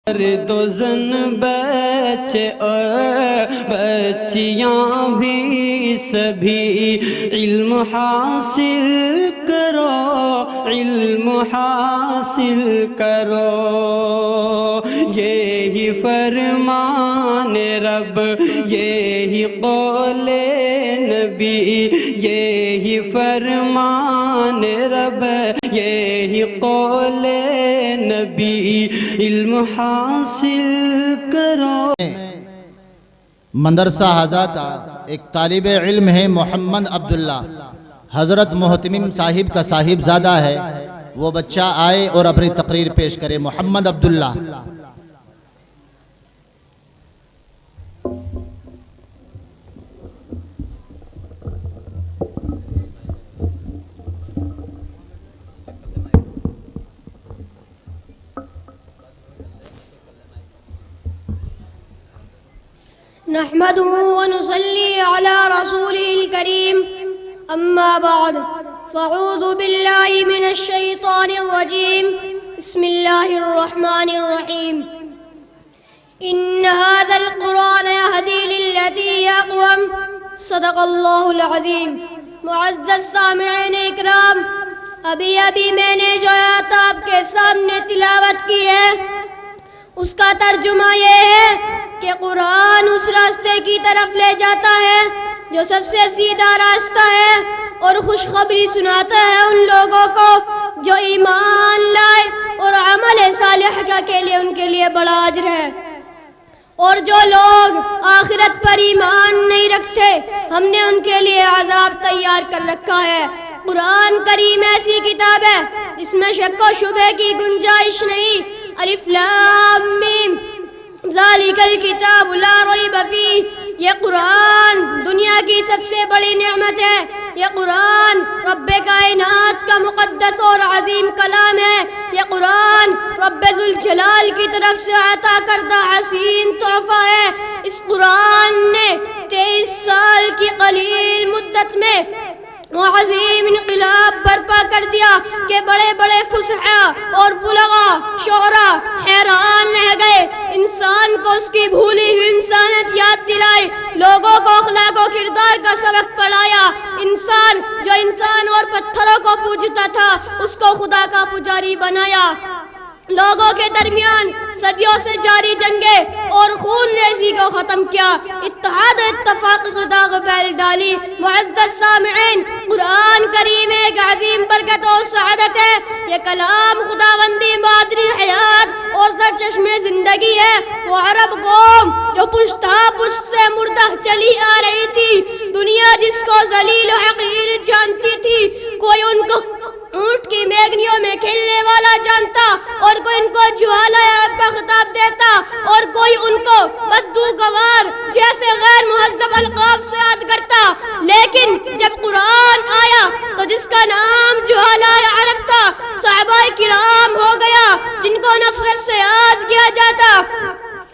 مرد و زن بچے اور بچیاں بھی سبھی علم حاصل کرو، علم حاصل کرو، یہی فرمان رب، یہی قول نبی، یہی فرمان رب، یہی قول نبی، علم حاصل کرو۔ مدرسہ حضا کا ایک طالب علم ہے محمد عبداللہ، حضرت محتمم صاحب کا صاحبزادہ ہے، وہ بچہ آئے اور اپنی تقریر پیش کرے۔ محمد عبداللہ۔ نحمده ونصلي على رسوله الكريم، أما بعد، فاعوذ بالله من الشيطان الرجيم، بسم الله الرحمن الرحيم۔ إن هذا القرآن يهدي للتي هي أقوم، صدق الله العظيم۔ معزز سامعین اکرام، ابھی میں نے جو آیات آپ کے سامنے تلاوت کی ہے، اس کا ترجمہ یہ ہے کہ قرآن اس راستے کی طرف لے جاتا ہے جو سب سے سیدھا راستہ ہے، اور خوشخبری سناتا ہے ان لوگوں کو جو ایمان لائے اور عمل صالح کے لیے ان کے لیے بڑا اجر ہے۔ اور جو لوگ آخرت پر ایمان نہیں رکھتے، ہم نے ان کے لیے عذاب تیار کر رکھا ہے۔ قرآن کریم ایسی کتاب ہے جس میں شک و شبہ کی گنجائش نہیں۔ الف لام میم ذالک الکتاب لا ریب فیہ، یہ قرآن دنیا کی سب سے بڑی نعمت ہے۔ یہ قرآن رب کائنات کا مقدس اور عظیم کلام ہے۔ یہ قرآن رب ذوالجلال کی طرف سے عطا کردہ حسین تحفہ ہے۔ اس قرآن نے 23 سال کی قلیل مدت میں وہ عظیم انقلاب برپا کر دیا کہ بڑے بڑے فصحاء اور بلغاء شعراء حیران رہ گئے۔ انسان کو اس کی بھولی ہوئی انسانیت یاد دلائی، لوگوں کو اخلاق و کردار کا سبق پڑھایا۔ انسان جو انسان اور پتھروں کو پوجتا تھا، اس کو خدا کا پجاری بنایا۔ لوگوں کے درمیان صدیوں سے جاری جنگیں اور خون ریزی کو ختم کیا، اتحاد و اتفاق کی داغ پھیل ڈالی۔ معزز سامعین، قرآن کریم ایک عظیم برکت اور سعادت ہے۔ یہ کلام خداوندی مادری حیات اور سرچشمہ زندگی ہے۔ وہ عرب قوم جو پشتا پشت سے مردہ چلی آ رہی تھی، دنیا جس کو ذلیل و حقیر جانتی تھی، کوئی ان کو اونٹ کی میگنیوں میں کھیلنے والا جانتا، اور کوئی ان کو جوالہ عرب کا خطاب دیتا، اور کوئی ان کو بدوگوار جیسے غیر مہذب القاب سے یاد کرتا۔ لیکن جب قرآن آیا تو جس کا نام جوالہ عرب تھا، صحابہ کرام ہو گیا، جن کو نفرت سے یاد کیا جاتا،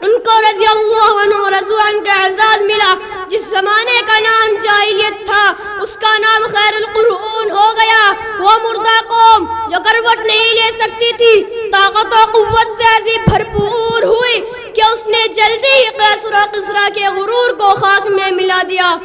ان کو رضی اللہ عنہ رضوان کا اعزاز ملا۔ جس زمانے کا نام جاہلیت تھا، اس کا نام خیر القرون ہو گیا۔ وہ مردہ قوم جو کروٹ نہیں لے سکتی تھی، طاقت و قوت سے ایسی بھرپور ہوئی کہ اس نے جلدی ہی قیصر و کسریٰ کے غرور کو خاک میں ملا دیا،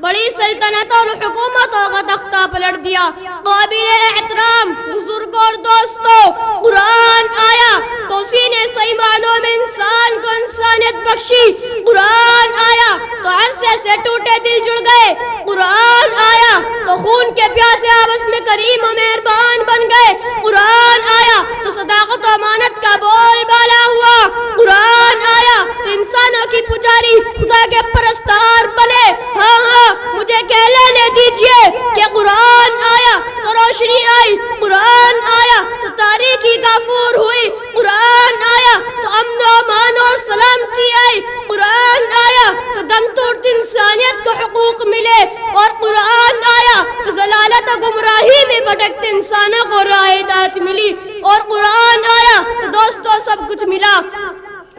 بڑی سلطنت اور حکومتوں کا تختہ پلٹ دیا۔ قابل احترام بزرگ اور دوستو، قرآن آیا تو اسی نے صحیح معنوں میں انسان کو انسانیت بخشی۔ قرآن آیا تو عرصے سے ٹوٹے دل جڑ گئے۔ قرآن آیا تو خون کے پیاسے آپس میں کریم و مہربان بن گئے۔ قرآن آیا تو صداقت و امانت کا بول بالا ہوا۔ قرآن آیا تو انسانوں کی پجاری خدا کے پرستار بنے۔ ہاں ہاں، مجھے کہہ لینے دیجئے کہ قرآن آیا تو روشنی آئی، قرآن آیا تو تاریکی غفور ہوئی، قرآن آیا تو امن و امان اور سلامتی آئی، قرآن آیا تو دم توڑتی انسانیت کو حقوق ملے، اور قرآن آیا تو ضلالت و گمراہی میں بھٹکتے انسانوں کو راہ ہدایت ملی، اور قرآن آیا تو دوستوں سب کچھ ملا۔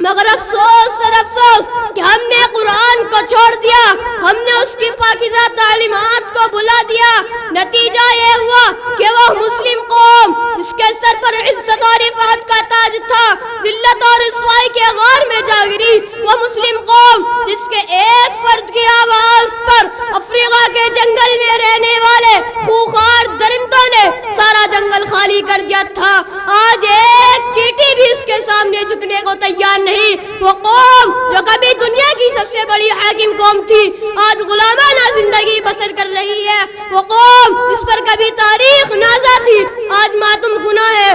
مگر افسوس صد افسوس کہ ہم نے قرآن کو چھوڑ دیا، ہم نے اس کی پاکیزہ تعلیمات کو بلا دیا، نتیجہ یہ ہوا کہ وہ مسلم قوم جس کے سر پر عزت اور رفعت کا تاج تھا، ذلت اور رسوائی کے غار میں جا گری۔ وہ مسلم قوم جس کے ایک فرد کی آواز پر افریقہ کے جنگل میں رہنے والے خوخار درندوں نے سارا جنگل خالی کر دیا تھا، آج ایک چیٹی بھی اس کے سامنے جھکنے کو تیار نہیں۔ وہ قوم جو کبھی دنیا کی سب سے بڑی حاکم قوم تھی، آج غلامانہ زندگی بسر کر رہی ہے۔ وہ قوم جس پر کبھی تاریخ نازا تھی، آج ماتم گناہ ہے۔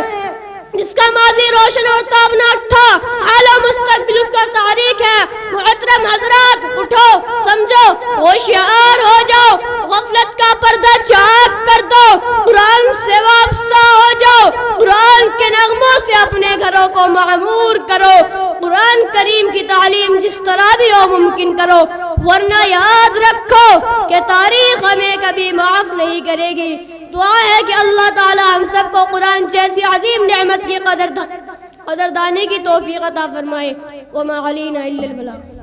جس کا ماضی روشن اور تابناک تھا، حال و مستقبل کا تاریخ ہے۔ محترم حضرات، اٹھو، سمجھو، ہوشیار ہو جاؤ، غفلت کا پردہ چاک کر دو، قرآن سے وابستہ ہو جاؤ، قرآن کے نغموں سے اپنے گھروں کو معمور کرو، قرآن کریم کی تعلیم جس طرح بھی ہو ممکن کرو، ورنہ یاد رکھو کہ تاریخ ہمیں کبھی معاف نہیں کرے گی۔ دعا ہے کہ اللہ تعالی ہم سب کو قرآن جیسی عظیم نعمت کی قدردانی کی توفیق عطا فرمائے۔ وما علینا الا البلاغ۔